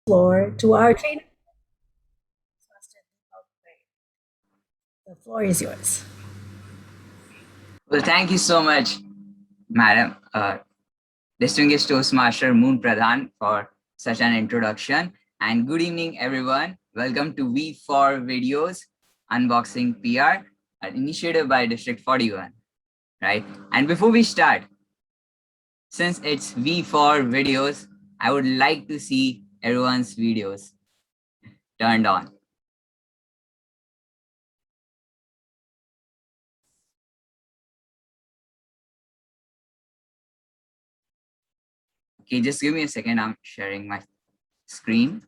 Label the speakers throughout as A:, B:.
A: Floor to our trainer. The floor is yours.
B: Well, thank you so much, Madam Distinguished Toastmaster Moon Pradhan, for such an introduction. And good evening, everyone. Welcome to V4 Videos Unboxing PR, an initiative by District 41, right? And before we start, since it's V4 Videos, I would like to see everyone's videos turned on. Okay, just give me a second. I'm sharing my screen.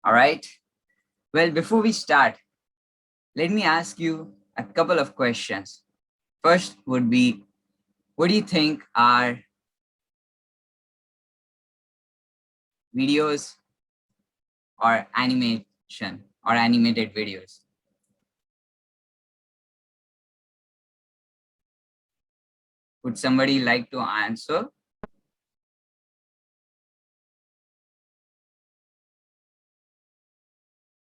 B: All right. Well, before we start, let me ask you a couple of questions. First would be, what do you think are videos or animation or animated videos? Would somebody like to answer?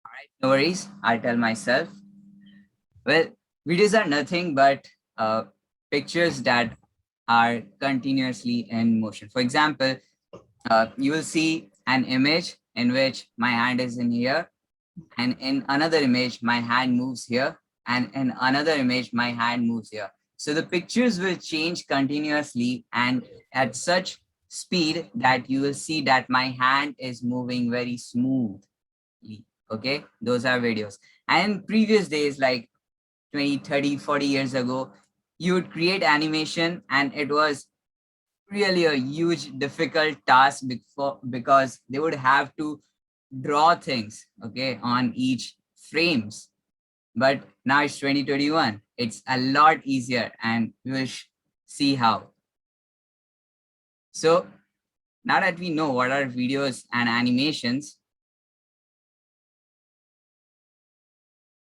B: All right, no worries. I'll tell myself. Well, videos are nothing but pictures that are continuously in motion. For example, you will see an image in which my hand is in here, and in another image, my hand moves here, and in another image, my hand moves here. So the pictures will change continuously and at such speed that you will see that my hand is moving very smoothly. Okay, those are videos. And previous days, like 20, 30, 40 years ago, you would create animation and it was really a huge difficult task because they would have to draw things, okay, on each frames. But now it's 2021, it's a lot easier, and we will see how. So now that we know what are videos and animations,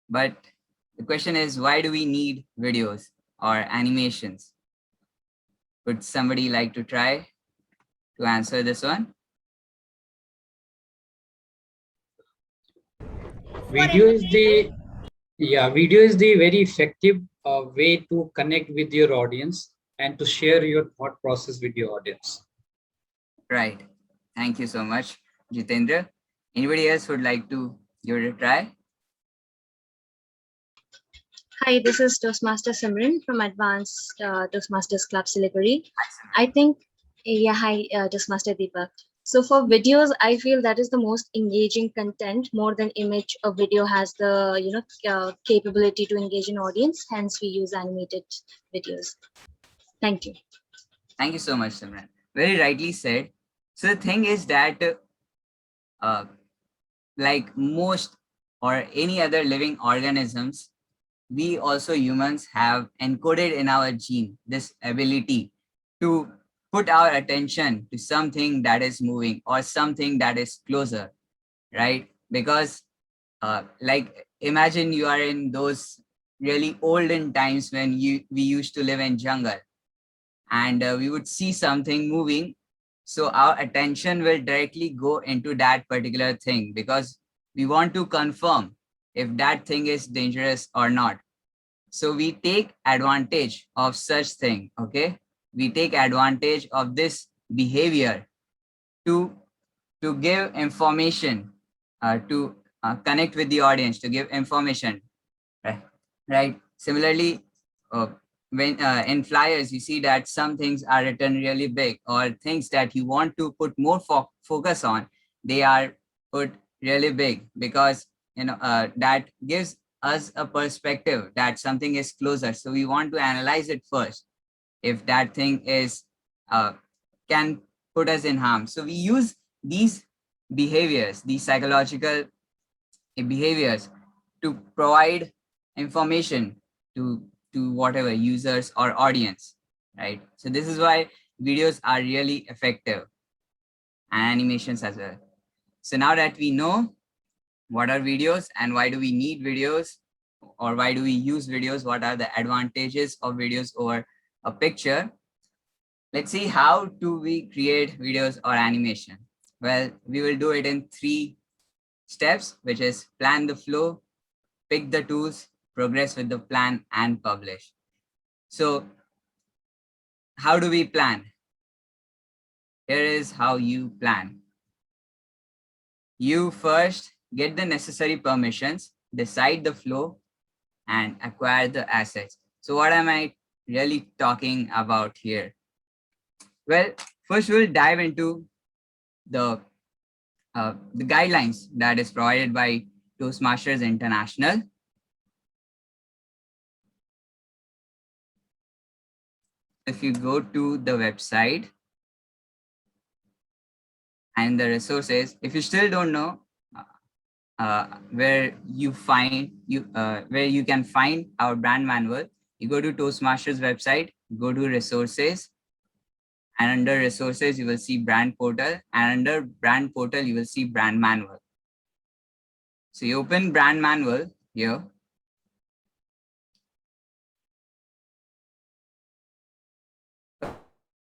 B: but the question is, why do we need videos or animations? Would somebody like to try to answer this one?
C: Video is the video is the very effective way to connect with your audience and to share your thought process with your audience.
B: Right. Thank you so much, Jitendra. Anybody else would like to give it a try?
D: Hi, this is Toastmaster Simran from Advanced Toastmasters Club Siliguri. I think, yeah, hi, Toastmaster Deepak. So for videos, I feel that is the most engaging content. More than image, a video has the capability to engage an audience. Hence, we use animated videos. Thank you.
B: Thank you so much, Simran. Very rightly said. So the thing is that uh, like most or any other living organisms, we also humans have encoded in our gene this ability to put our attention to something that is moving or something that is closer, right? Because like imagine you are in those really olden times when we used to live in jungle, and we would see something moving, so our attention will directly go into that particular thing because we want to confirm if that thing is dangerous or not. So we take advantage of such thing. Okay, we take advantage of this behavior to give information, to connect with the audience, to give information, right? Right. Similarly, uh, when in flyers you see that some things are written really big, or things that you want to put more focus on, they are put really big because that gives us a perspective that something is closer, so we want to analyze it first if that thing is can put us in harm. So we use these behaviors, these psychological behaviors, to provide information to whatever users or audience, right? So this is why videos are really effective, and animations as well. So now that we know what are videos and why do we need videos, or why do we use videos, what are the advantages of videos over a picture. Let's see how do we create videos or animation. Well, we will do it in 3 steps, which is plan the flow, pick the tools, progress with the plan, and publish. So how do we plan? Here is how you plan. You first get the necessary permissions, decide the flow, and acquire the assets. So what am I really talking about here? Well, first we'll dive into the guidelines that is provided by Toastmasters International. If you go to the website and the resources, if you still don't know where you can find our brand manual, you go to Toastmasters website, go to resources, and under resources you will see brand portal, and under brand portal you will see brand manual. So you open brand manual here.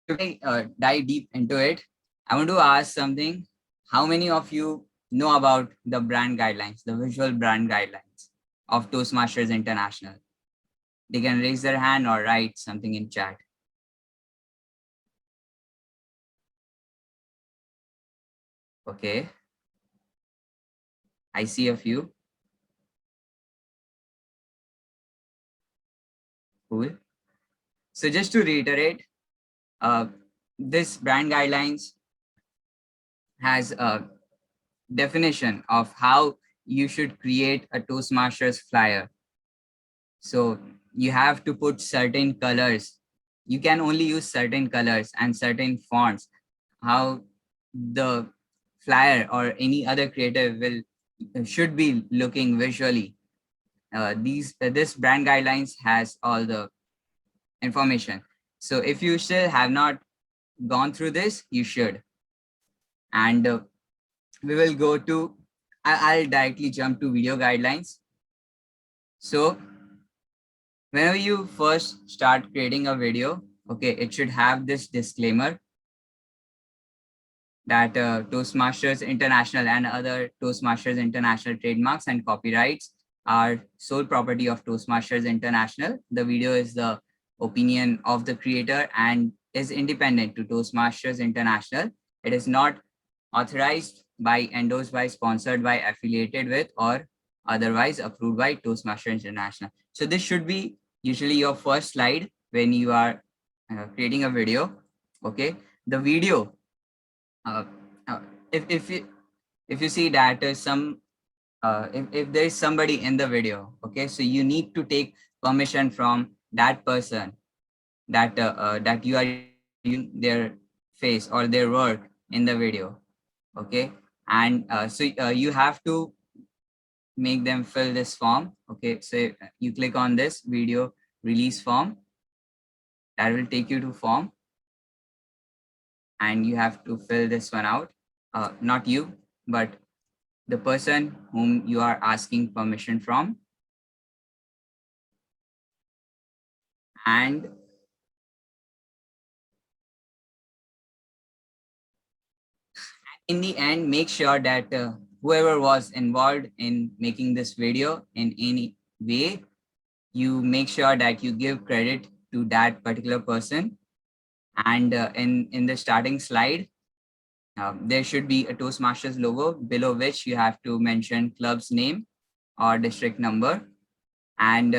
B: Dive deep into it, I want to ask something. How many of you know about the brand guidelines, the visual brand guidelines of Toastmasters International? They can raise their hand or write something in chat. Okay. I see a few. Cool. So just to reiterate, this brand guidelines has a definition of how you should create a Toastmasters flyer. So you have to put certain colors. You can only use certain colors and certain fonts. How the flyer or any other creative will should be looking visually. This brand guidelines has all the information. So if you still have not gone through this, you should. And we will go to, I'll directly jump to video guidelines. So whenever you first start creating a video, okay, it should have this disclaimer that Toastmasters International and other Toastmasters International trademarks and copyrights are sole property of Toastmasters International. The video is the opinion of the creator and is independent to Toastmasters International. It is not authorized by, endorsed by, sponsored by, affiliated with, or otherwise approved by Toastmasters International. So this should be usually your first slide when you are creating a video. Okay, the video. Uh, uh, if you see that if there is somebody in the video, okay, so you need to take permission from that person that you are using their face or their work in the video, okay, and you have to make them fill this form. Okay, so you click on this video release form, that will take you to form, and you have to fill this one out. Not you, but the person whom you are asking permission from. And in the end, make sure that whoever was involved in making this video in any way, you make sure that you give credit to that particular person. And in the starting slide, there should be a Toastmasters logo, below which you have to mention club's name or district number. And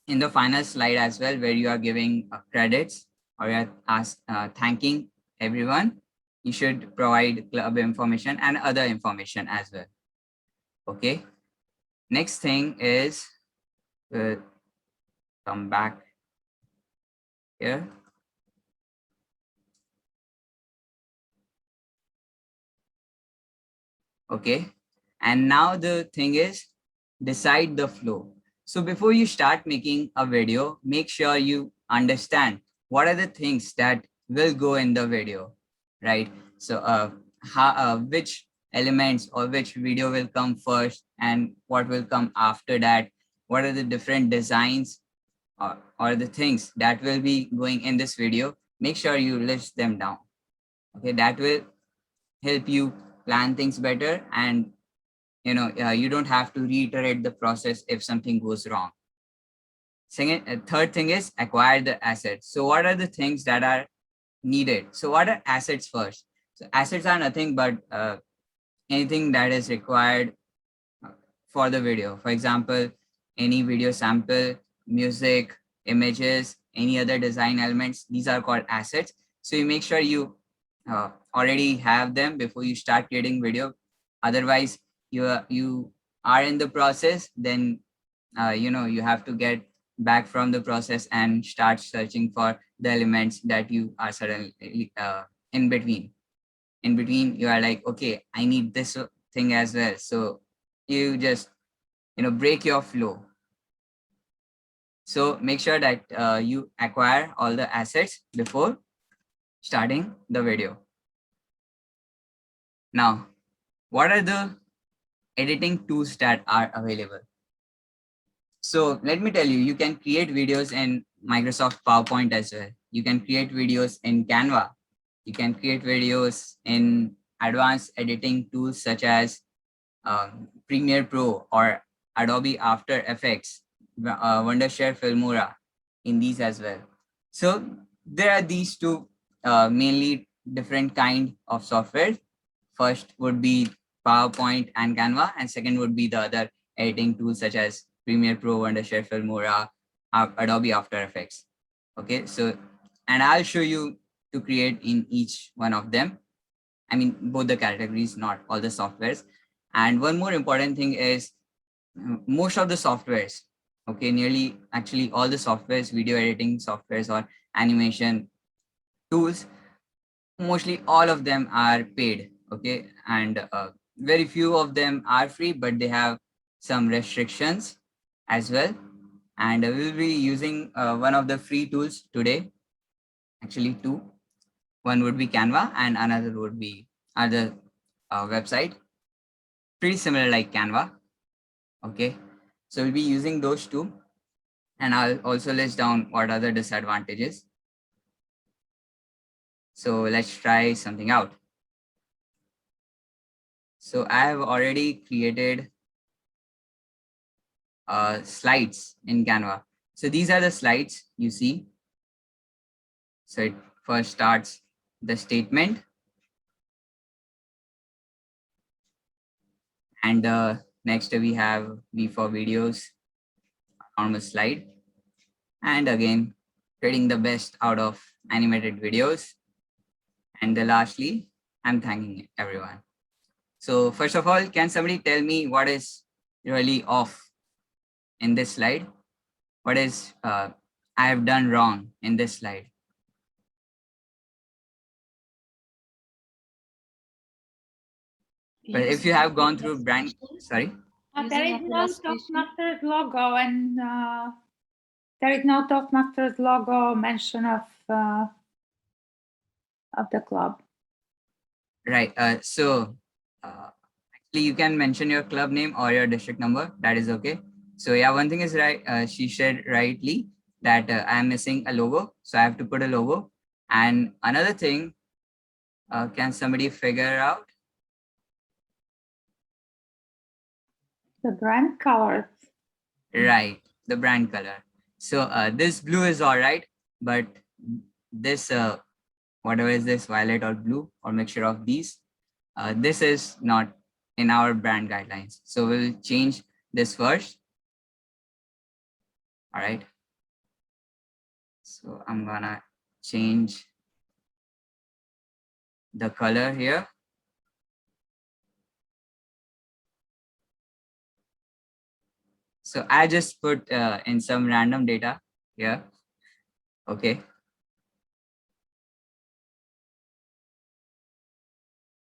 B: in the final slide as well, where you are giving credits or you are thanking everyone, you should provide club information and other information as well. Okay. Next thing is, come back here. Okay. And now the thing is, decide the flow. So before you start making a video, make sure you understand what are the things that will go in the video, right? So which elements or which video will come first and what will come after that, what are the different designs or the things that will be going in this video, make sure you list them down. Okay, that will help you plan things better, and you don't have to reiterate the process if something goes wrong. Third thing is acquire the assets. So what are the things that are needed? So what are assets first? So assets are nothing but anything that is required for the video. For example, any video sample, music, images, any other design elements, these are called assets. So you make sure you already have them before you start creating video. Otherwise, you are in the process, then you have to get back from the process and start searching for the elements that you are suddenly in between. In between, you are like, okay, I need this thing as well. So you just break your flow. So make sure that you acquire all the assets before starting the video. Now, what are the editing tools that are available? So let me tell you, you can create videos in Microsoft PowerPoint as well. You can create videos in Canva. You can create videos in advanced editing tools such as Premiere Pro or Adobe After Effects, Wondershare Filmora, in these as well. So there are these two mainly different kind of software. First would be PowerPoint and Canva, and second would be the other editing tools such as Premiere Pro, Wondershare Filmora, Adobe After Effects. Okay, so and I'll show you to create in each one of them. I mean, both the categories, not all the softwares. And one more important thing is most of the softwares, okay, nearly actually all the softwares, video editing softwares or animation tools, mostly all of them are paid, okay, and very few of them are free, but they have some restrictions as well. And we'll be using one of the free tools today, actually two. One would be Canva and another would be other website, pretty similar like Canva. Okay, so we'll be using those two, and I'll also list down what are the disadvantages. So let's try something out. So I have already created slides in Canva. So these are the slides you see. So it first starts the statement, and next we have V for videos, normal slide, and again creating the best out of animated videos. And lastly, I'm thanking everyone. So first of all, can somebody tell me what is really off in this slide? What is I have done wrong in this slide? But if you have gone through brand, sorry?
E: There is no Toastmasters logo, and there is no Toastmasters logo mention of the club.
B: Right. So actually, you can mention your club name or your district number. That is okay. So yeah, one thing is right. She said rightly that I am missing a logo, so I have to put a logo. And another thing, can somebody figure out?
E: The brand colors.
B: Right, the brand color. So this blue is all right, but this whatever is this, violet or blue or mixture of these, this is not in our brand guidelines. So we'll change this first. All right. So I'm gonna change the color here. So I just put in some random data here. Okay.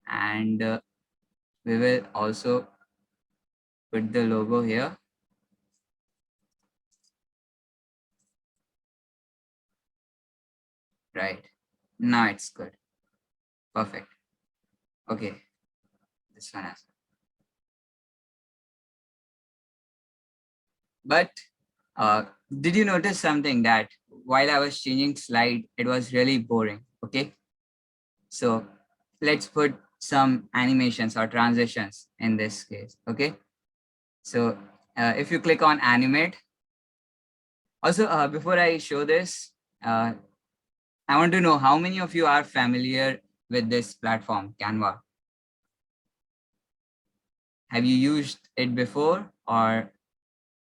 B: And we will also put the logo here. Right. Now it's good. Perfect. Okay. this one as well. But did you notice something that while I was changing slide, it was really boring? Okay, so let's put some animations or transitions in this case. Okay, so if you click on animate, also before I show this, I want to know how many of you are familiar with this platform, Canva. Have you used it before or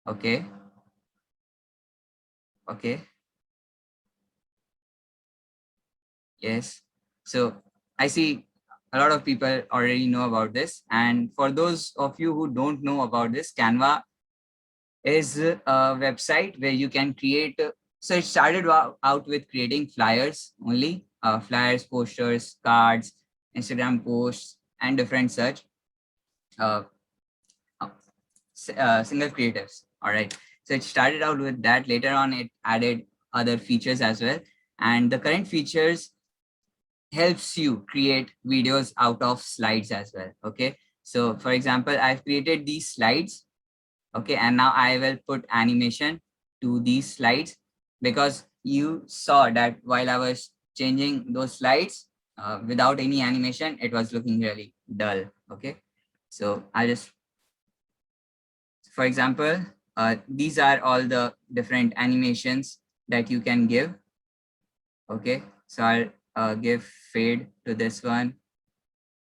B: okay? Okay. Yes. So I see a lot of people already know about this. And for those of you who don't know about this, Canva is a website where you can create. So it started out with creating flyers only, flyers, posters, cards, Instagram posts, and different such uh, single creatives. All right. So it started out with that. Later on, it added other features as well. And the current features helps you create videos out of slides as well. Okay. So for example, I've created these slides. Okay. And now I will put animation to these slides because you saw that while I was changing those slides without any animation, it was looking really dull. Okay. So I just, for example, these are all the different animations that you can give. Okay. So I'll give fade to this one.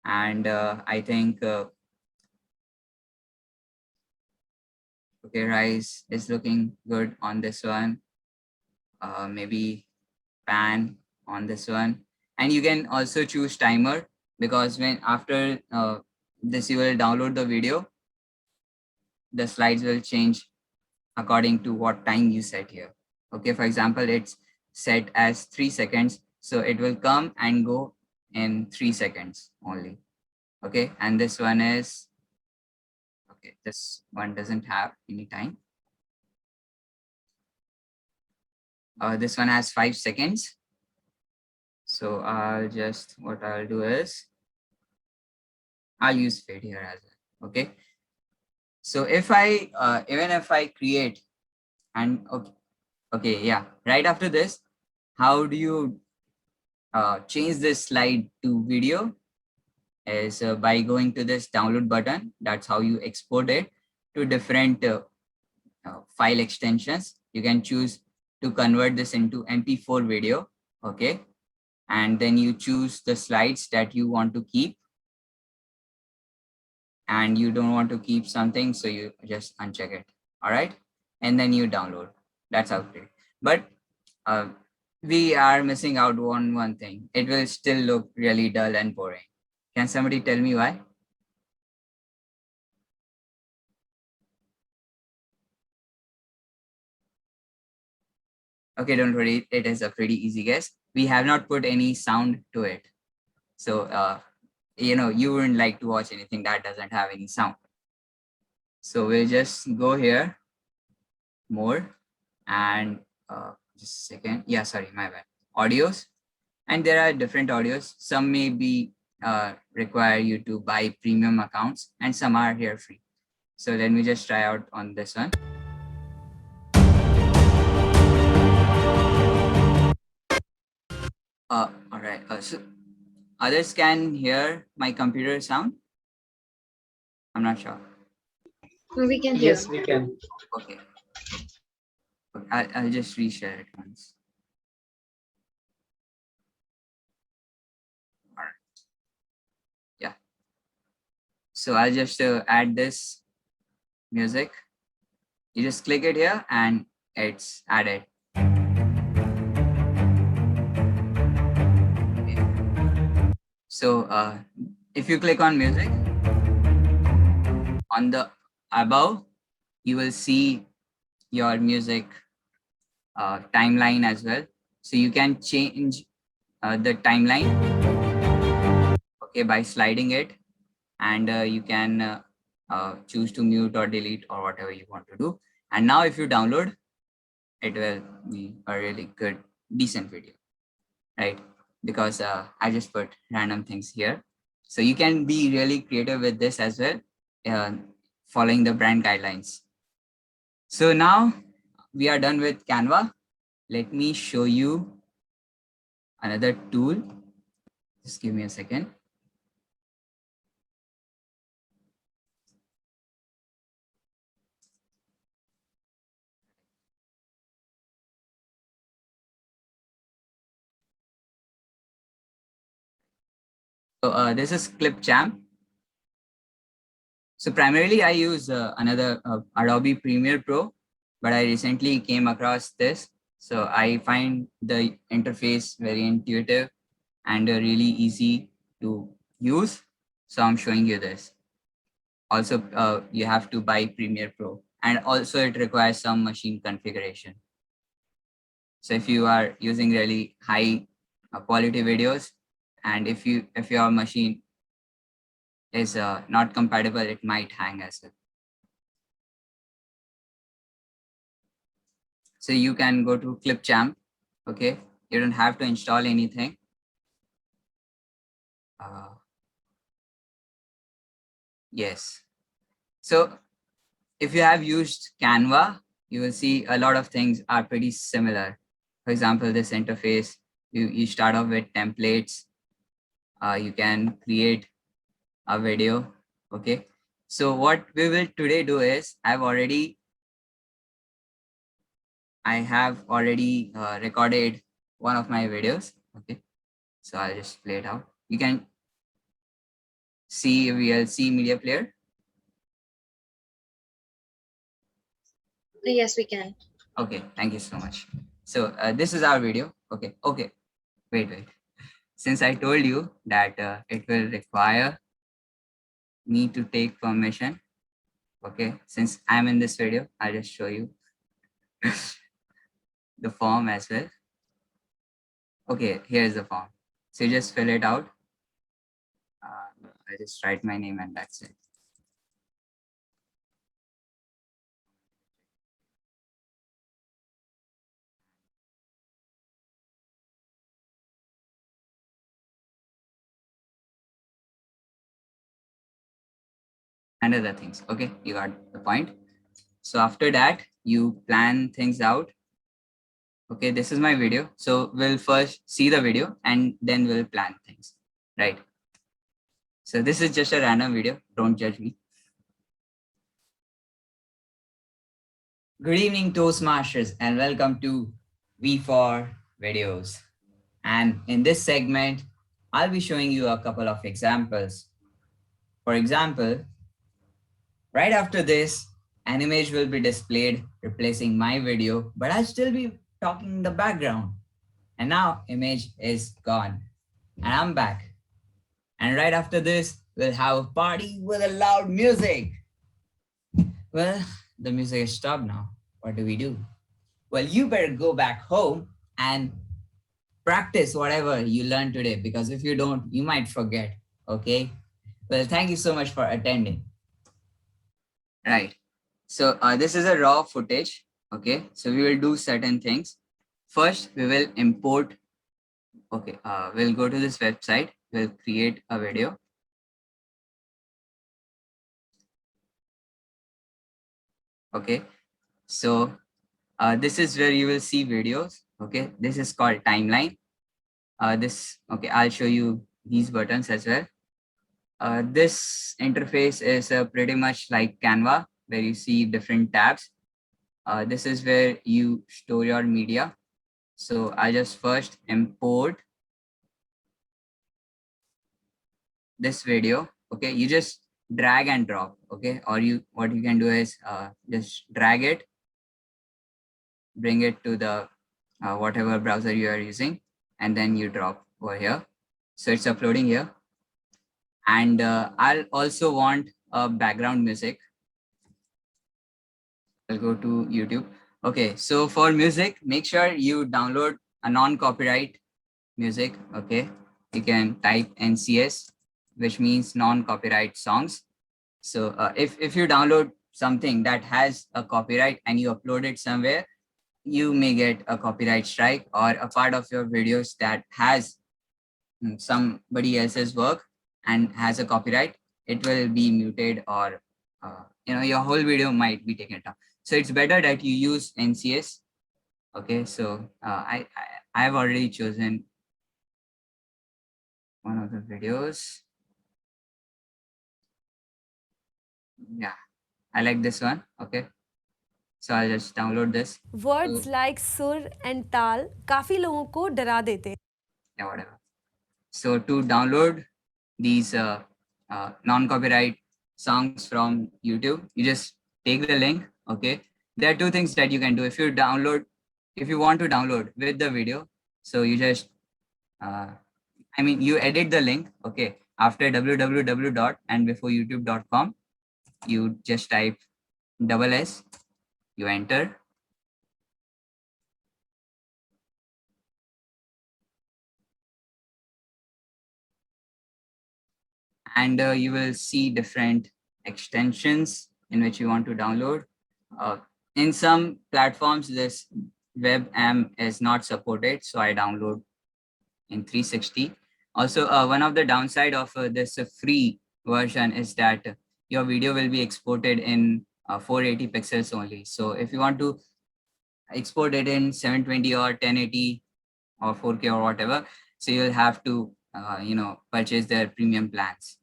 B: And I think, okay, rise is looking good on this one. Maybe pan on this one. And you can also choose timer because when after this, you will download the video, the slides will change according to what time you set here. Okay, for example, it's set as 3 seconds. So it will come and go in 3 seconds only. Okay, and this one is, okay, this one doesn't have any time. This one has 5 seconds. So what I'll do is I'll use fade here as well. Okay. So if I, even if I create and okay, yeah, right after this, how do you change this slide to video is by going to this download button. That's how you export it to different file extensions. You can choose to convert this into MP4 video. Okay. And then you choose the slides that you want to keep and you don't want to keep something, so you just uncheck it. All right, and then you download. That's how great. But we are missing out on one thing. It will still look really dull and boring. Can somebody tell me why? Okay, don't worry, it is a pretty easy guess. We have not put any sound to it, so you wouldn't like to watch anything that doesn't have any sound. So we'll just go here, more, and just a second. Yeah, sorry, my bad. Audios, and there are different audios. Some may be require you to buy premium accounts, and some are here free. So let me just try out on this one. All right. So others can hear my computer sound. I'm not sure.
D: We can hear.
C: Yes, we can.
B: Okay. I'll just reshare it once. All right. Yeah. So I'll just add this music. You just click it here and it's added. Okay. So if you click on music, on the above, you will see your music timeline as well. So you can change the timeline, okay, by sliding it, and you can choose to mute or delete or whatever you want to do. And now if you download, it will be a really good, decent video, right? Because I just put random things here. So you can be really creative with this as well, following the brand guidelines. So now we are done with Canva. Let me show you another tool. Just give me a second. So this is Clipchamp. So primarily I use another Adobe Premiere Pro, but I recently came across this. So I find the interface very intuitive and really easy to use. So I'm showing you this. Also, you have to buy Premiere Pro, and also it requires some machine configuration. So if you are using really high quality videos, and if your machine is not compatible, it might hang as well. So you can go to Clipchamp. Okay, you don't have to install anything. Yes. So if you have used Canva, you will see a lot of things are pretty similar. For example, this interface, you start off with templates. You can create a video. Okay. So what we will today do is I have already recorded one of my videos. Okay. So I'll just play it out. You can see VLC media player.
D: Yes, we can.
B: Okay, thank you so much. So this is our video. Okay, wait. Since I told you that it will require me to take permission, okay, since I'm in this video, I'll just show you the form as well. Okay, here's the form. So you just fill it out. I just write my name and that's it. And other things. Okay, you got the point. So after that, you plan things out. Okay, this is my video. So we'll first see the video and then we'll plan things, right? So this is just a random video. Don't judge me. Good evening, Toastmasters, and welcome to V4 Videos. And in this segment, I'll be showing you a couple of examples. For example, right after this, an image will be displayed replacing my video, but I'll still be talking in the background. And now image is gone and I'm back. And right after this, we'll have a party with a loud music. Well, the music has stopped now. What do we do? Well, you better go back home and practice whatever you learned today, because if you don't, you might forget. Okay. Well, thank you so much for attending. Right. So this is a raw footage. Okay. So we will do certain things. First, we will import. Okay. We'll go to this website. We'll create a video. Okay. So this is where you will see videos. Okay. This is called timeline. Okay, I'll show you these buttons as well. This interface is pretty much like Canva, where you see different tabs. This is where you store your media. So I just first import this video. Okay, you just drag and drop. Okay, or what you can do is just drag it, bring it to the whatever browser you are using, and then you drop over here. So it's uploading here. And I'll also want a background music. I'll go to YouTube. Okay, so for music, make sure you download a non-copyright music. Okay, you can type NCS, which means non-copyright songs. So if you download something that has a copyright and you upload it somewhere, you may get a copyright strike, or a part of your videos that has somebody else's work and has a copyright, it will be muted, or your whole video might be taken down. So it's better that you use NCS. Okay, so I've already chosen one of the videos. Yeah, I like this one. Okay, so I'll just download this.
F: Words like सुर and ताल काफी लोगों को डरा देते हैं.
B: Yeah, whatever. So to download these non-copyright songs from YouTube, you just take the link. Okay, there are two things that you can do. If you want to download with the video, so you just you edit the link. Okay, after www and before youtube.com, you just type SS, you enter, and you will see different extensions in which you want to download. In some platforms, this WebM is not supported, so I download in 360. Also, one of the downside of this free version is that your video will be exported in 480 pixels only. So if you want to export it in 720 or 1080 or 4K or whatever, so you'll have to purchase their premium plans.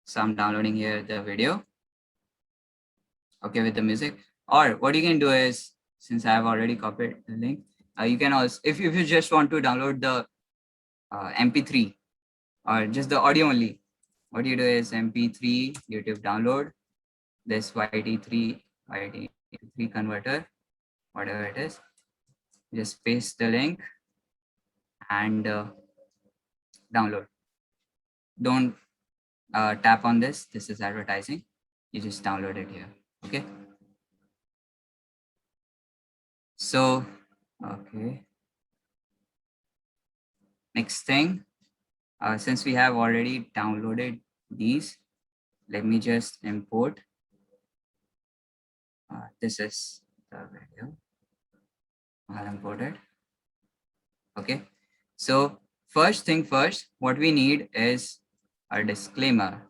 B: So I'm downloading here the video, okay, with the music. Or what you can do is, since I have already copied the link, you can also, if you just want to download the MP3 or just the audio only, what you do is MP3 YouTube download, this YT3 converter, whatever it is, just paste the link and download. Don't tap on this. This is advertising. You just download it here. Okay. So, okay. Next thing, since we have already downloaded these, let me just import. This is the video I have imported. Okay. So first thing first, what we need is a disclaimer,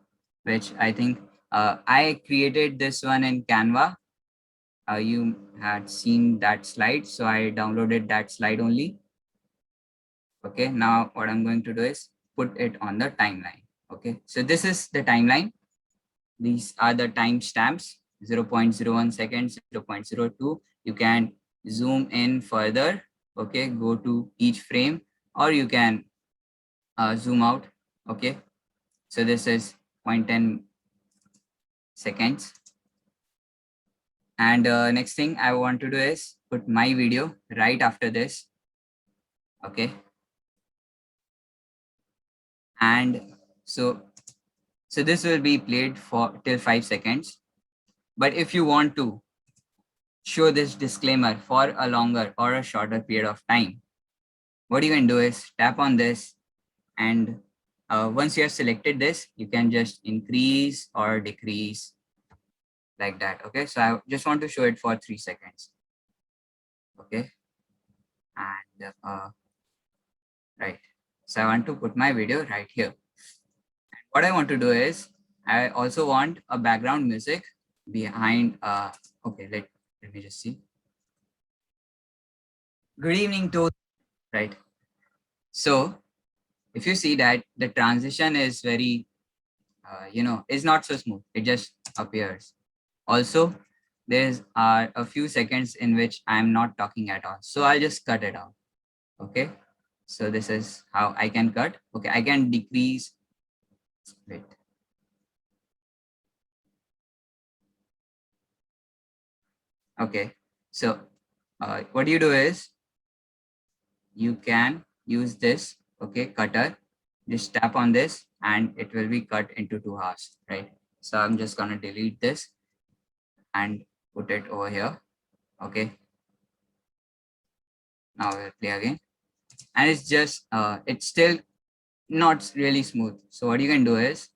B: which I think I created this one in Canva. You had seen that slide, so I downloaded that slide only. Okay, now what I'm going to do is put it on the timeline. Okay, so this is the timeline. These are the timestamps, 0.01 seconds, 0.02. You can zoom in further. Okay, go to each frame, or you can zoom out. Okay, so this is 0.10 seconds. And next thing I want to do is put my video right after this. Okay. And so this will be played for till 5 seconds. But if you want to show this disclaimer for a longer or a shorter period of time, what you can do is tap on this, and once you have selected this, you can just increase or decrease like that. Okay, so I just want to show it for 3 seconds. Okay, and right, so I want to put my video right here. And what I want to do is I also want a background music behind. Okay, let me just see. Good evening to, right? So if you see that the transition is very is not so smooth, it just appears. Also, there are a few seconds in which I'm not talking at all, so I'll just cut it out. Okay, so this is how I can cut. Okay, I can decrease. Wait. Okay, so what you do is you can use this, okay, cutter. Just tap on this and it will be cut into 2 halves, right? So I'm just gonna delete this and put it over here. Okay, now we'll play again, and it's just it's still not really smooth. So what you can do is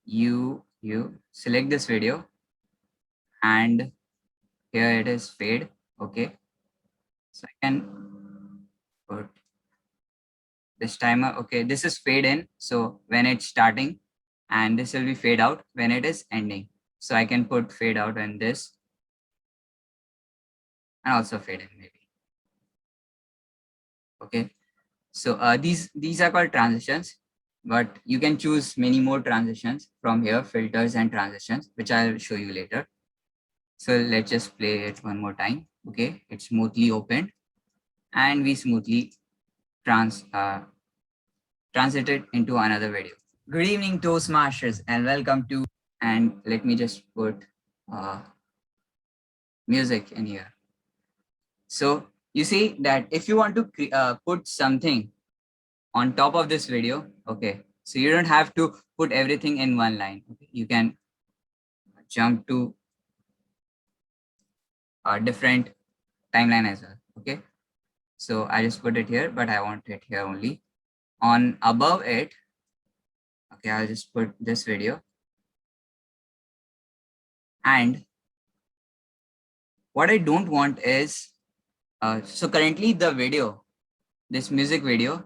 B: you select this video and here it is fade. Okay, so I can put this timer. Okay, this is fade in, so when it's starting, and this will be fade out when it is ending. So I can put fade out and this, and also fade in maybe. Okay, so these are called transitions, but you can choose many more transitions from here, filters and transitions, which I'll show you later. So let's just play it one more time. Okay, it's smoothly opened, and we smoothly transited into another video. Good evening, Toastmasters, and welcome to. And let me just put music in here. So you see that if you want to put something on top of this video, okay, so you don't have to put everything in one line. Okay? You can jump to a different timeline as well. Okay, so I just put it here, but I want it here only. On above it, okay, I'll just put this video. And what I don't want is, so currently the video, this music video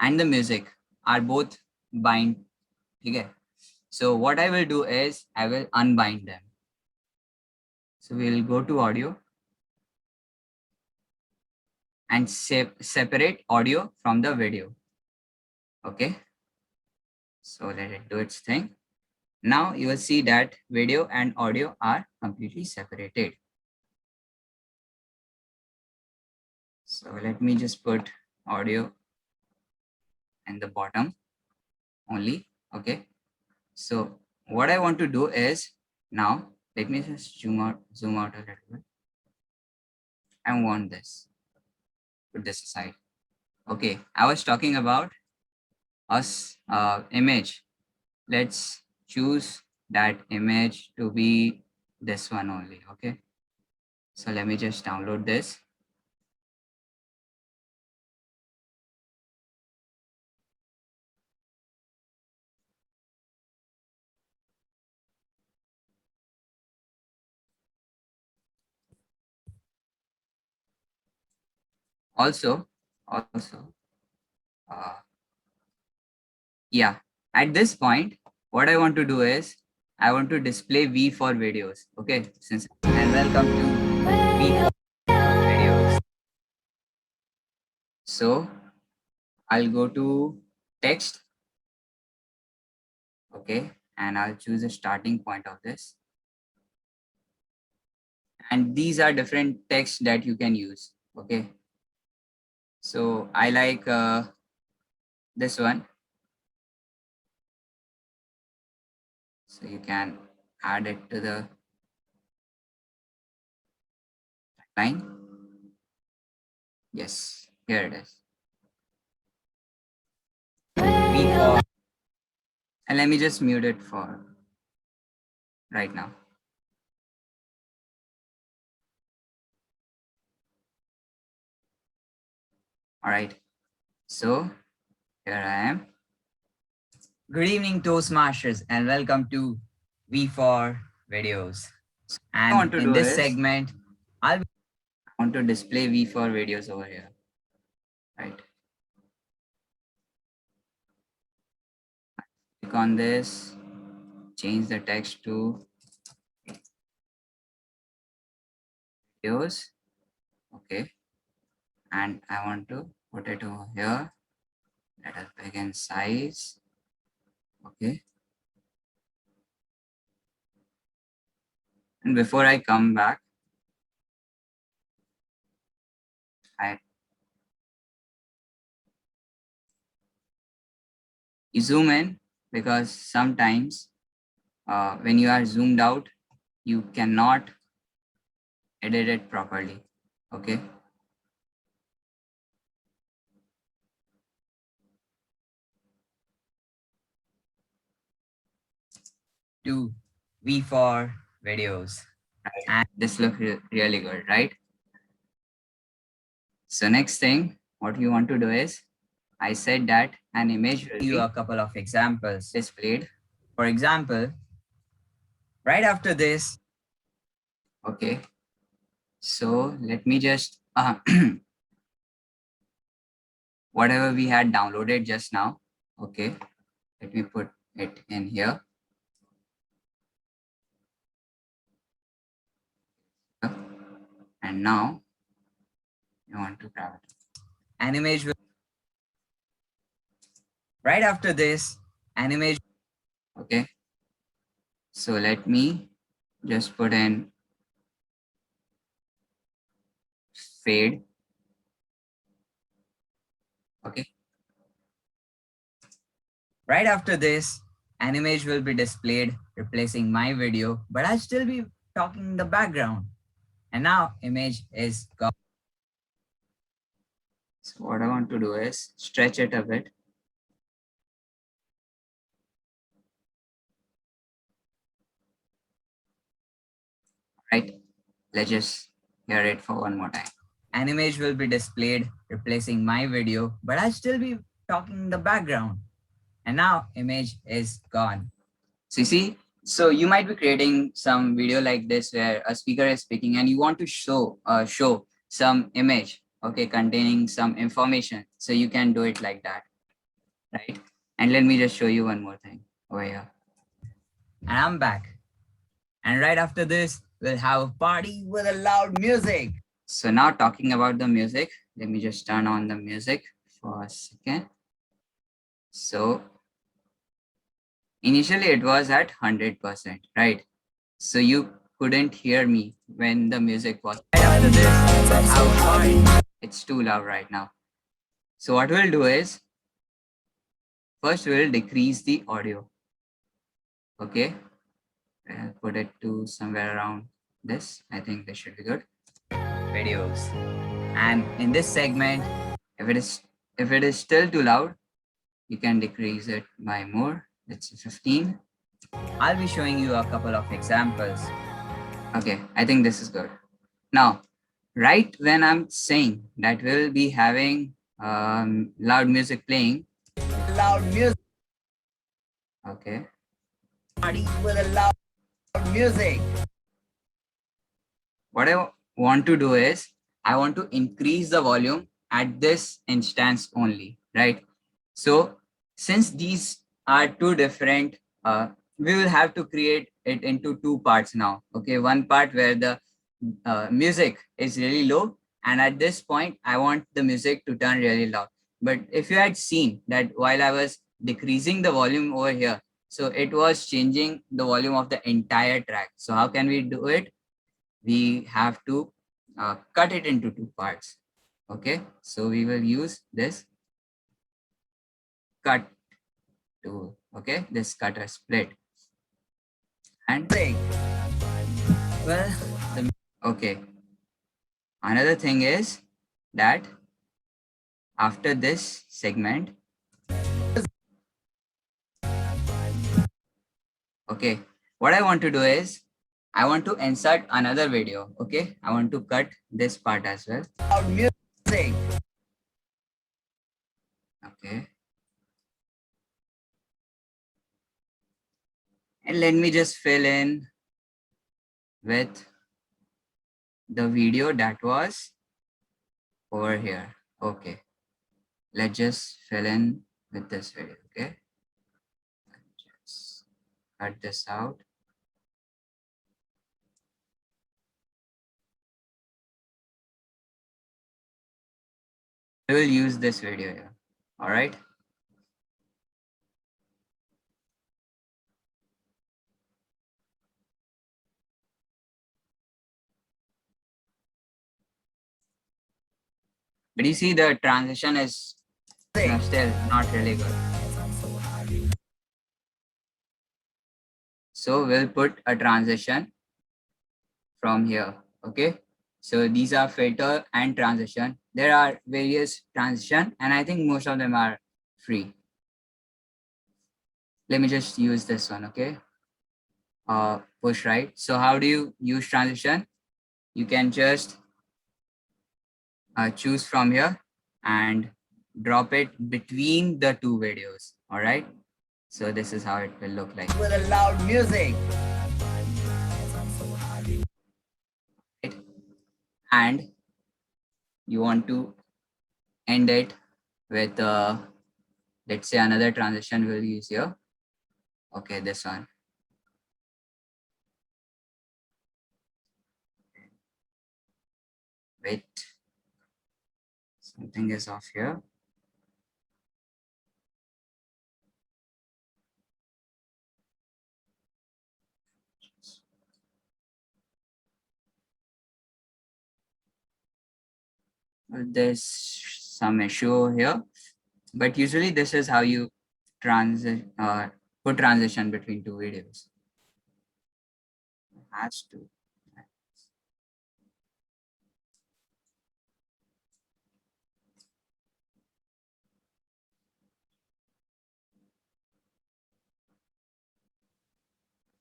B: and the music are both bind. Okay, so what I will do is I will unbind them. So we'll go to audio and separate audio from the video. Okay, so let it do its thing. Now you will see that video and audio are completely separated. So let me just put audio in the bottom only. Okay, so what I want to do is, now let me just zoom out a little bit. I want this, put this aside. Okay, I was talking about us image. Let's choose that image to be this one only. Okay, so let me just download this. Also, yeah, at this point, what I want to do is I want to display V for videos. Okay, and welcome to V for videos. So I'll go to text. Okay, and I'll choose a starting point of this. And these are different texts that you can use. Okay, so I like this one. So you can add it to the line. Yes, here it is. And let me just mute it for right now. All right, so here I am. Good evening, Toastmasters, and welcome to V4 videos. And in this segment, I want to display V4 videos over here. Right. Click on this, change the text to videos. Okay. And I want to put it over here. Let us begin size. Okay. And before I come back, you zoom in, because sometimes when you are zoomed out, you cannot edit it properly. Okay. To V4 videos. And this looks really good, right? So next thing, what you want to do is, I said that an image will be a couple of examples displayed. For example, right after this, Okay, so let me just whatever we had downloaded just now. Okay, let me put it in here. And now you want to grab it. Animation. Right after this, animation. Okay, so let me just put in fade. Okay. Right after this, an image will be displayed, replacing my video, but I'll still be talking in the background. And now image is gone. So what I want to do is stretch it a bit. Right? Let's just hear it for one more time. An image will be displayed, replacing my video, but I'll still be talking in the background. And now image is gone. So you see, so you might be creating some video like this where a speaker is speaking and you want to show some image, okay, containing some information. So you can do it like that, right? And let me just show you one more thing over here. And I'm back. And right after this, we'll have a party with a loud music. So now talking about the music, let me just turn on the music for a second. So initially it was at 100%, right? So you couldn't hear me when the music was. Right after this, it's too loud right now. So what we'll do is, first we'll decrease the audio. Okay, I'll put it to somewhere around this. I think this should be good. Videos. And in this segment, if it is still too loud, you can decrease it by more. Let's say 15. I'll be showing you a couple of examples. Okay, I think this is good. Now, right when I'm saying that we'll be having loud music playing. Loud music. Okay. Party with a loud music. What I want to do is, I want to increase the volume at this instance only, right? So since these are two different, we will have to create it into two parts now. Okay, one part where the music is really low, and at this point I want the music to turn really loud. But if you had seen that while I was decreasing the volume over here, so it was changing the volume of the entire track. So how can we do it? We have to cut it into two parts. Okay, so we will use this cut tool. Okay, this cutter split. And well, okay. Another thing is that after this segment, okay, what I want to do is I want to insert another video. Okay, I want to cut this part as well. Music. Okay. And let me just fill in with the video that was over here. Okay. Let's just fill in with this video. Okay. Just cut this out. I will use this video here. All right. But you see the transition is still not really good. So we'll put a transition from here. Okay. So these are filter and transition. There are various transition and I think most of them are free. Let me just use this one. Okay. Push right. So how do you use transition? You can just choose from here and drop it between the two videos. All right. So this is how it will look like. With a loud music. and you want to end it with let's say another transition we'll use here. Okay, this one. Wait, something is off here. There's some issue here, but usually this is how you put transition between two videos. Has to.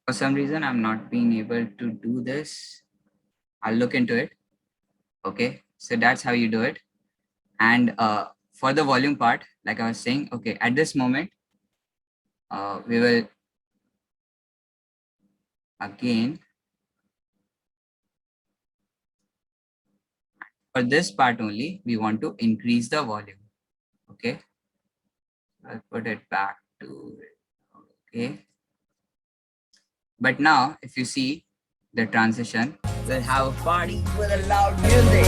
B: For some reason, I'm not being able to do this. I'll look into it. Okay, so that's how you do it. And for the volume part, like I was saying, okay, at this moment, we will again, for this part only, we want to increase the volume. Okay, I'll put it back to, okay. But now, if you see the transition, we'll have a party with a loud music.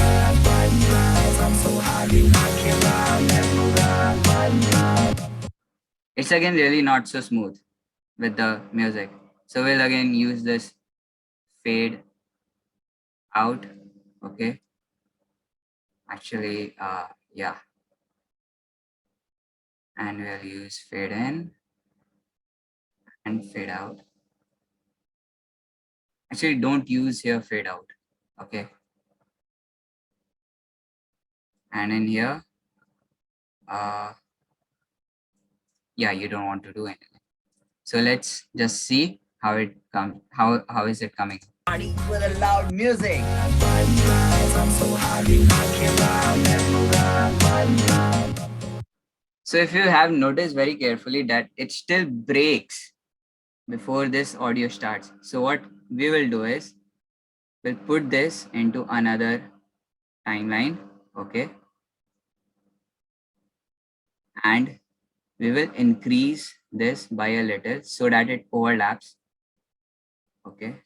B: It's again really not so smooth with the music. So we'll again use this fade out. Okay. Actually, yeah. And we'll use fade in and fade out. Actually, don't use here fade out. Okay. And in here, yeah, you don't want to do anything. So let's just see how it comes. How is it coming? Party with a loud music. So if you have noticed very carefully that it still breaks before this audio starts. So what we will do is we'll put this into another timeline. Okay. And we will increase this by a little so that it overlaps. Okay.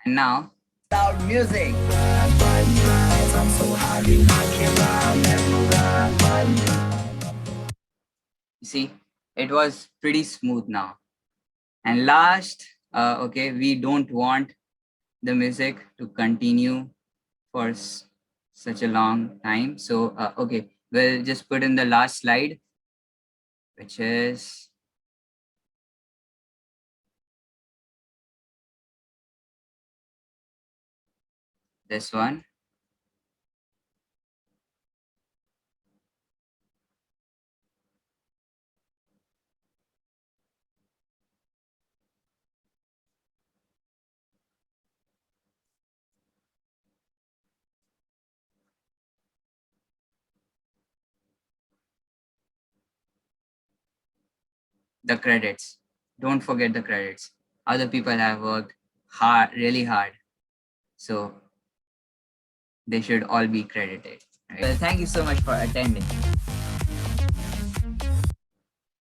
B: And now loud music. You see, it was pretty smooth now. And last, okay, we don't want the music to continue for such a long time. So, okay, we'll just put in the last slide, which is this one. The credits. Don't forget the credits. Other people have worked hard, really hard. So they should all be credited. Right? Well, thank you so much for attending.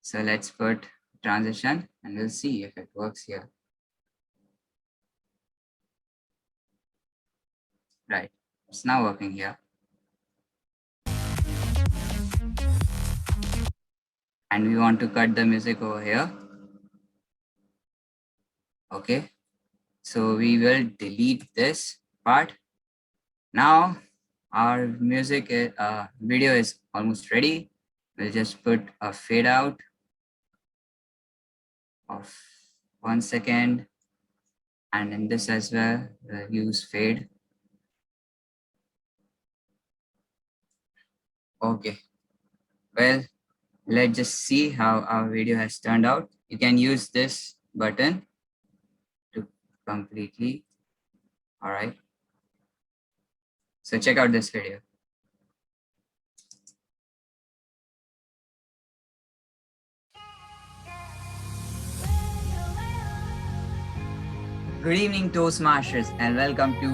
B: So let's put transition and we'll see if it works here. Right, it's now working here. And we want to cut the music over here. Okay, so we will delete this part. Now our music video is almost ready. We'll just put a fade out of 1 second, and in this as well, we'll use fade. Okay, well, let's just see how our video has turned out. You can use this button to completely, all right. So check out this video. Good evening, Toastmasters, and welcome to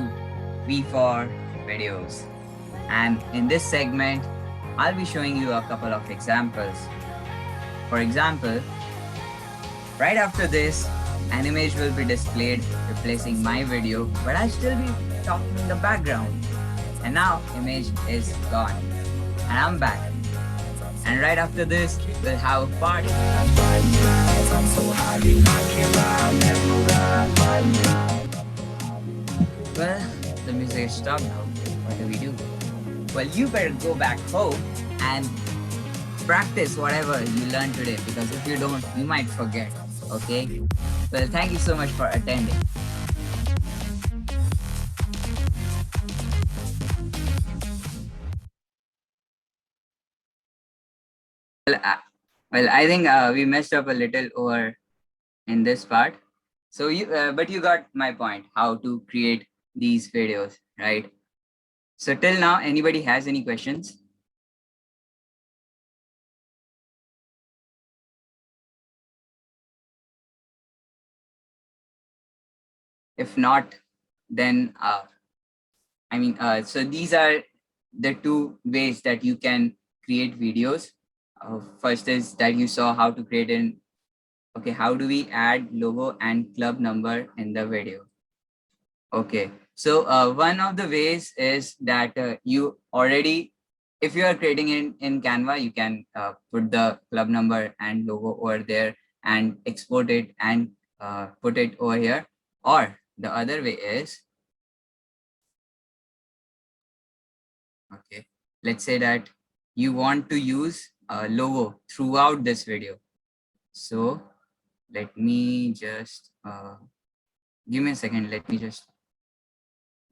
B: V4 Videos. And in this segment, I'll be showing you a couple of examples. For example, right after this, an image will be displayed replacing my video, but I'll still be talking in the background. And now, image is gone. And I'm back. And right after this, we'll have a party. Well, the music is stopped now. What do we do? Well, you better go back home and practice whatever you learned today, because if you don't, you might forget. Okay? Well, thank you so much for attending. Well, I think we messed up a little over in this part. So but you got my point, how to create these videos, right? So till now, anybody has any questions? If not, then so these are the two ways that you can create videos. First is that you saw how to create okay, how do we add logo and club number in the video? Okay, so one of the ways is that you already, if you are creating in Canva, you can put the club number and logo over there and export it and put it over here. Or the other way is, okay, let's say that you want to use a logo throughout this video. So let me just give me a second. Let me just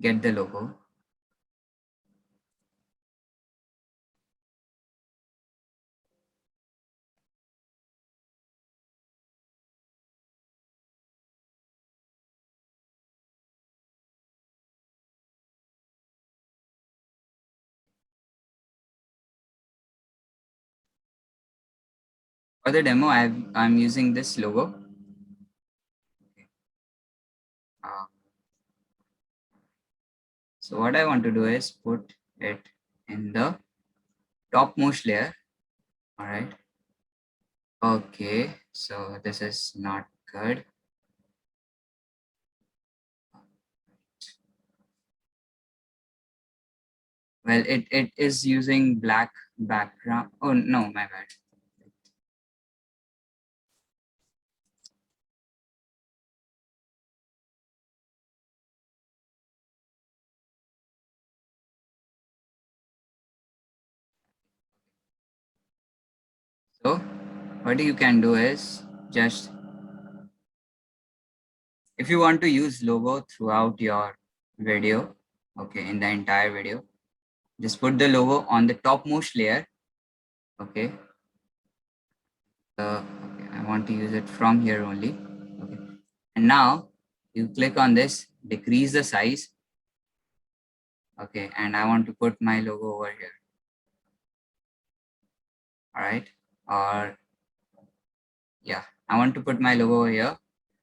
B: get the logo. For the demo, I'm using this logo. So what I want to do is put it in the topmost layer. All right. Okay, so this is not good. Well, it is using black background. Oh no, my bad. So what you can do is just, if you want to use logo throughout your video, okay, in the entire video, just put the logo on the topmost layer. Okay. Okay, I want to use it from here only. Okay. And now you click on this, decrease the size. Okay, and I want to put my logo over here. All right. Or yeah, I want to put my logo over here.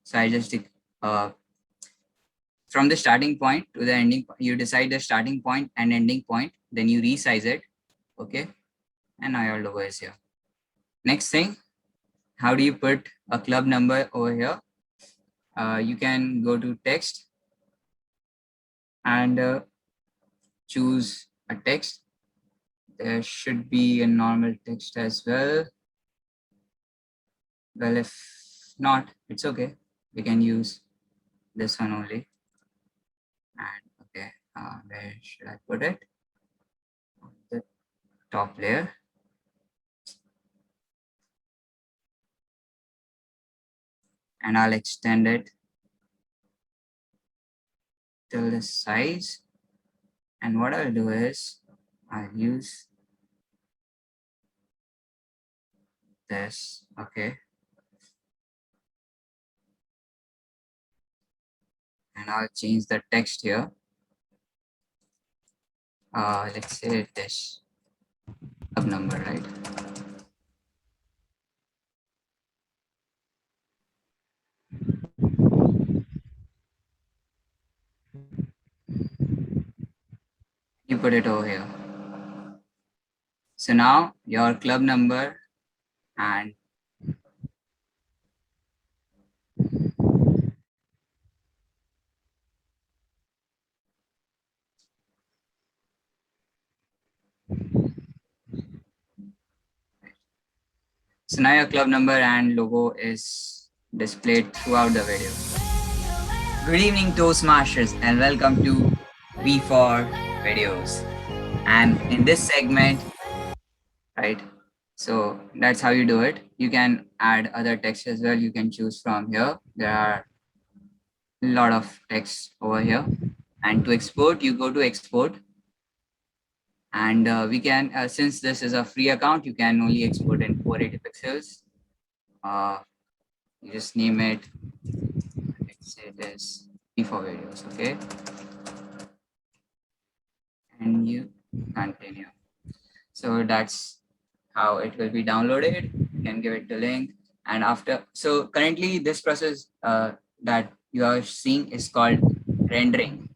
B: So I just from the starting point to the ending, you decide the starting point and ending point, then you resize it. Okay. And now your logo is here. Next thing, how do you put a club number over here? You can go to text and choose a text. There should be a normal text as well. Well, if not, it's okay. We can use this one only. And okay, where should I put it? The top layer. And I'll extend it till this size. And what I'll do is I'll use this, okay. And I'll change the text here. Let's say this club number, right? put it over here. So now your club number and so now your club number and logo is displayed throughout the video. Good evening, Toastmasters, and welcome to V4 Videos. And in this segment, right, so that's how you do it. You can add other text as well. You can choose from here. There are a lot of text over here. And to export, you go to export. And we can, since this is a free account, you can only export in 480 pixels. You just name it. Let's say this V4 Videos, okay? And you continue. So that's how it will be downloaded. You can give it the link. And after, so currently this process that you are seeing is called rendering.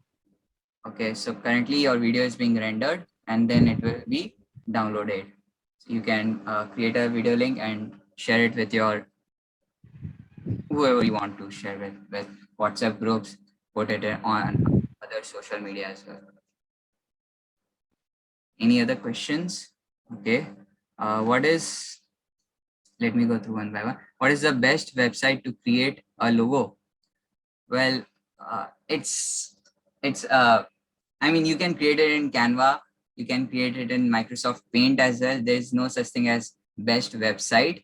B: Okay, so currently your video is being rendered and then it will be downloaded. So you can create a video link and share it with your whoever you want to share with WhatsApp groups, put it on other social media as well. Any other questions? Okay. Let me go through one by one. What is the best website to create a logo? Well, I mean, you can create it in Canva. You can create it in Microsoft Paint as well. There's no such thing as best website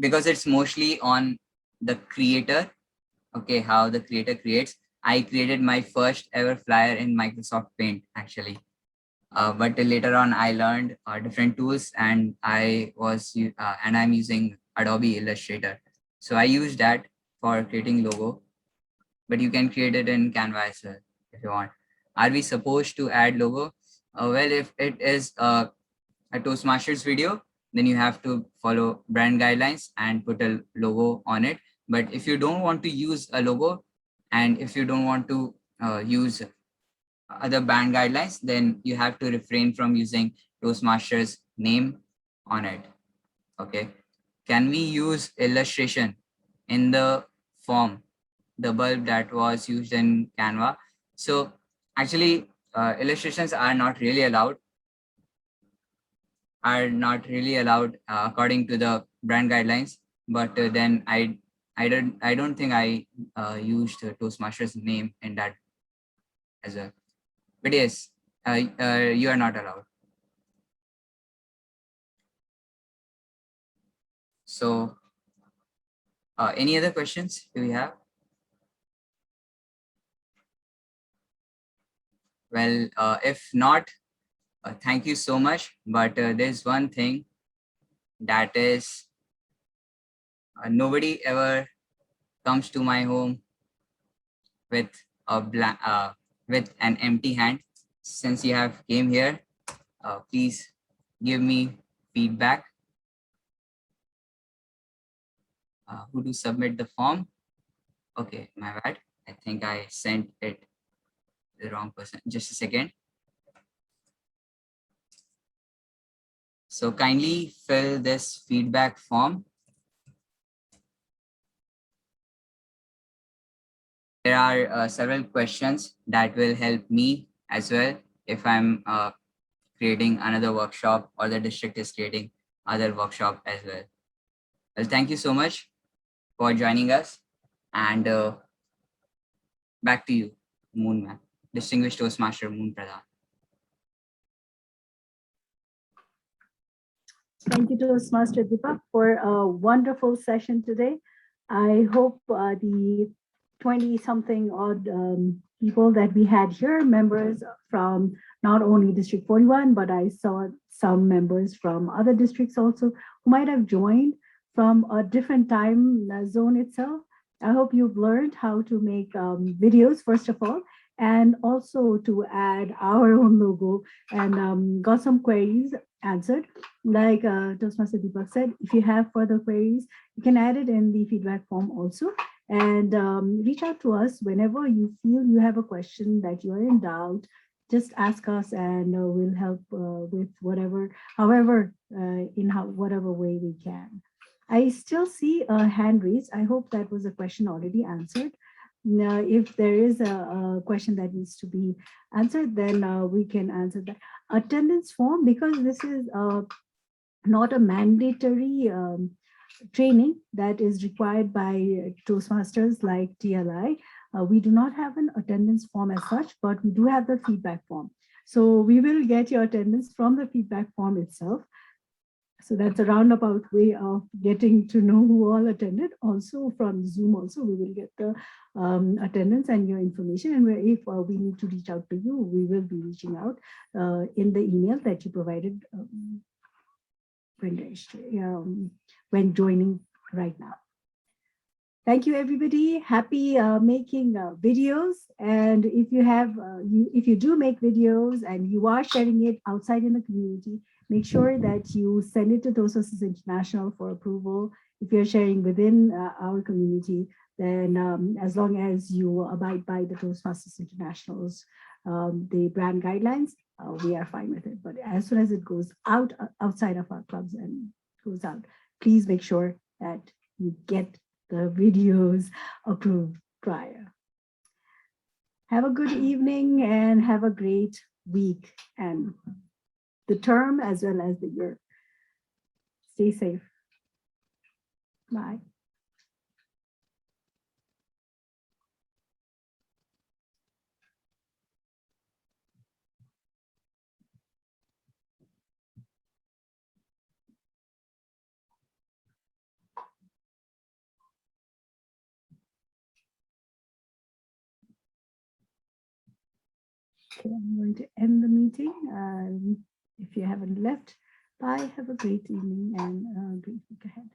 B: because it's mostly on the creator. Okay, how the creator creates. I created my first ever flyer in Microsoft Paint actually. But later on, I learned different tools, and I'm using Adobe Illustrator. So I use that for creating logo, but you can create it in Canva as well if you want. Are we supposed to add logo? Well, if it is a Toastmasters video, then you have to follow brand guidelines and put a logo on it. But if you don't want to use a logo, and if you don't want to use other band guidelines, then you have to refrain from using Toastmasters name on it. Okay. Can we use illustration in the form, the bulb that was used in Canva? So actually illustrations are not really allowed according to the brand guidelines. But then I don't think I used Toastmasters name in that as well. But yes, you are not allowed. So, any other questions do we have? Well, if not, thank you so much. But there's one thing that is nobody ever comes to my home with with an empty hand. Since you have came here, please give me feedback. Who to submit the form? Okay, my bad. I think I sent it the wrong person. Just a second. So kindly fill this feedback form. There are several questions that will help me as well if I'm creating another workshop or the district is creating other workshop as well. Well, thank you so much for joining us, and back to you, Moon Man, Distinguished Toastmaster Moon Pradhan.
A: Thank you, Toastmaster Deepak, for a wonderful session today. I hope the 20-something odd people that we had here, members from not only District 41, but I saw some members from other districts also who might have joined from a different time zone itself. I hope you've learned how to make videos, first of all, and also to add our own logo, and got some queries answered. Like Toastmaster Deepak said, if you have further queries, you can add it in the feedback form also, and reach out to us whenever you feel you have a question that you're in doubt. just ask us, and we'll help with whatever, whatever way we can. I still see a hand raised. I hope that was a question already answered. Now, if there is a question that needs to be answered, then we can answer that. Attendance form, because this is not a mandatory training that is required by Toastmasters like TLI. We do not have an attendance form as such, but we do have the feedback form. So we will get your attendance from the feedback form itself. So that's a roundabout way of getting to know who all attended. Also from Zoom, also we will get the attendance and your information. And if we need to reach out to you, we will be reaching out in the email that you provided when joining right now. Thank you, everybody. Happy making videos. And if you have, if you do make videos and you are sharing it outside in the community, make sure that you send it to Toastmasters International for approval. If you're sharing within our community, then as long as you abide by the Toastmasters International's the brand guidelines, we are fine with it. But as soon as it goes out outside of our clubs and goes out, please make sure that you get the videos approved prior. Have a good evening and have a great week and the term as well as the year. Stay safe. Bye. Okay, I'm going to end the meeting. If you haven't left, bye. Have a great evening and a great week ahead.